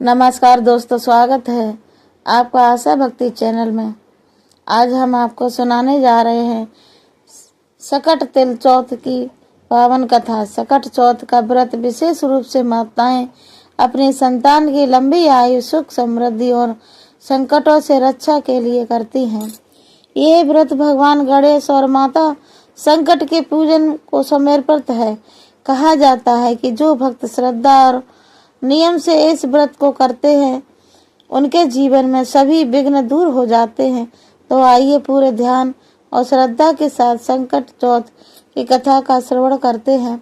नमस्कार दोस्तों, स्वागत है आपका आशा भक्ति चैनल में। आज हम आपको सुनाने जा रहे हैं सकट तिल चौथ की पावन कथा। सकट चौथ का व्रत विशेष रूप से माताएं अपनी संतान की लंबी आयु, सुख, समृद्धि और संकटों से रक्षा के लिए करती हैं। यह व्रत भगवान गणेश और माता संकट के पूजन को समर्पित है। कहा जाता है कि जो भक्त श्रद्धा और नियम से इस व्रत को करते हैं उनके जीवन में सभी विघ्न दूर हो जाते हैं। तो आइए पूरे ध्यान और श्रद्धा के साथ संकट चौथ की कथा का श्रवण करते हैं।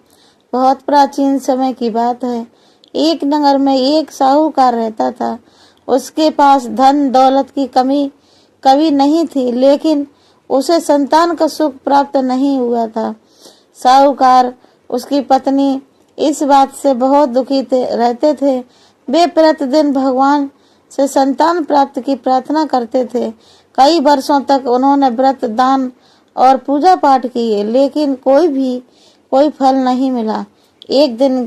बहुत प्राचीन समय की बात है। एक नगर में एक साहूकार रहता था। उसके पास धन दौलत की कमी कभी नहीं थी, लेकिन उसे संतान का सुख प्राप्त नहीं हुआ था। साहूकार, उसकी पत्नी इस बात से बहुत दुखी रहते थे। वे प्रतिदिन भगवान से संतान प्राप्ति की प्रार्थना करते थे। कई वर्षों तक उन्होंने व्रत, दान और पूजा पाठ किए, लेकिन कोई फल नहीं मिला। एक दिन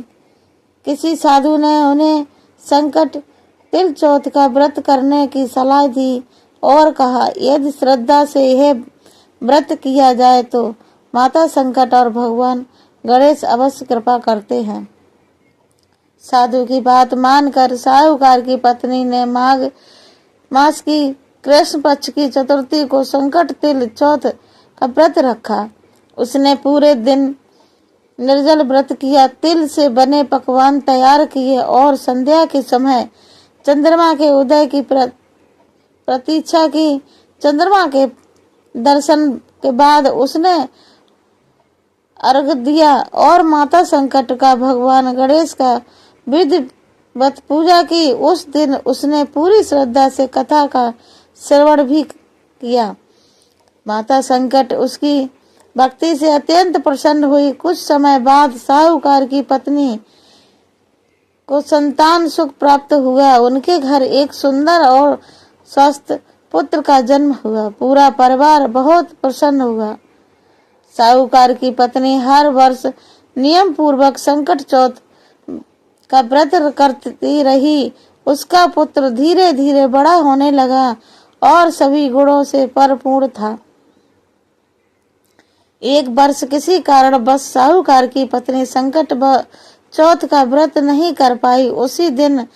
किसी साधु ने उन्हें संकट तिल चौथ का व्रत करने की सलाह दी और कहा, यदि श्रद्धा से यह व्रत किया जाए तो माता संकट और भगवान गणेश अवश्य कृपा करते हैं। साधु की बात मानकर साहूकार की पत्नी ने माघ मास की कृष्ण पक्ष की चतुर्थी को संकट तिल चौथ का व्रत रखा। उसने पूरे दिन निर्जल व्रत किया, तिल से बने पकवान तैयार किए और संध्या के समय चंद्रमा के उदय की प्रतीक्षा की। चंद्रमा के दर्शन के बाद उसने अर्घ दिया और माता संकट का, भगवान गणेश का विधिवत पूजा की। उस दिन उसने पूरी श्रद्धा से कथा का श्रवण भी किया। माता संकट उसकी भक्ति से अत्यंत प्रसन्न हुई। कुछ समय बाद साहूकार की पत्नी को संतान सुख प्राप्त हुआ। उनके घर एक सुंदर और स्वस्थ पुत्र का जन्म हुआ। पूरा परिवार बहुत प्रसन्न हुआ। साहूकार की पत्नी हर वर्ष नियम पूर्वक संकट चौथ का व्रत करती रही। उसका पुत्र धीरे धीरे बड़ा होने लगा और सभी गुणों से परिपूर्ण था। एक वर्ष किसी कारण बस साहूकार की पत्नी संकट चौथ का व्रत नहीं कर पाई। उसी दिन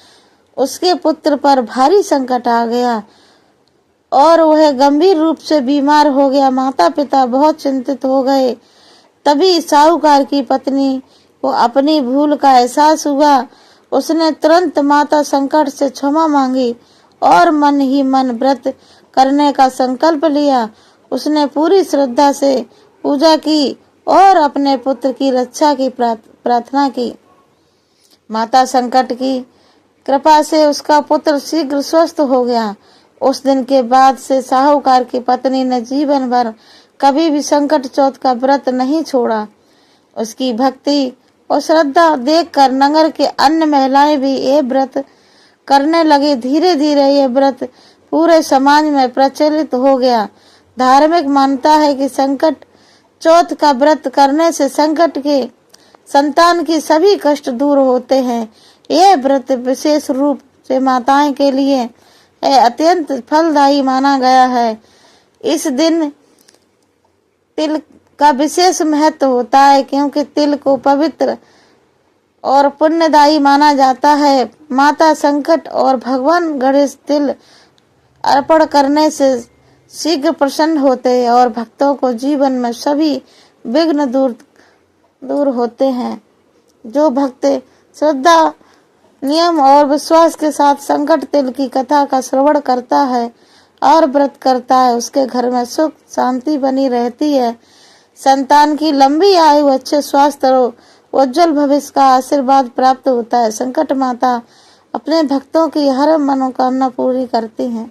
उसके पुत्र पर भारी संकट आ गया और वह गंभीर रूप से बीमार हो गया। माता पिता बहुत चिंतित हो गए। तभी साहूकार की पत्नी को अपनी भूल का एहसास हुआ। उसने तुरंत माता संकट से क्षमा मांगी और मन ही मन व्रत करने का संकल्प लिया। उसने पूरी श्रद्धा से पूजा की और अपने पुत्र की रक्षा की प्रार्थना की। माता संकट की कृपा से उसका पुत्र शीघ्र स्वस्थ हो गया। उस दिन के बाद से साहूकार की पत्नी ने जीवन भर कभी भी संकट चौथ का व्रत नहीं छोड़ा। उसकी भक्ति और श्रद्धा देखकर नगर के अन्य महिलाएं भी ये व्रत करने लगी। धीरे धीरे ये व्रत पूरे समाज में प्रचलित हो गया। धार्मिक मान्यता है कि संकट चौथ का व्रत करने से संकट के संतान की सभी कष्ट दूर होते हैं। यह व्रत विशेष रूप से माताएं के लिए अत्यंत फलदायी माना गया है। इस दिन तिल का विशेष महत्व होता है क्योंकि तिल को पवित्र और पुण्यदायी माना जाता है। माता संकट और भगवान गणेश तिल अर्पण करने से शीघ्र प्रसन्न होते हैं और भक्तों को जीवन में सभी विघ्न दूर होते हैं। जो भक्त श्रद्धा, नियम और विश्वास के साथ संकट तिल की कथा का श्रवण करता है और व्रत करता है, उसके घर में सुख शांति बनी रहती है। संतान की लंबी आयु, अच्छे स्वास्थ्य और उज्जवल भविष्य का आशीर्वाद प्राप्त होता है। संकट माता अपने भक्तों की हर मनोकामना पूरी करती हैं।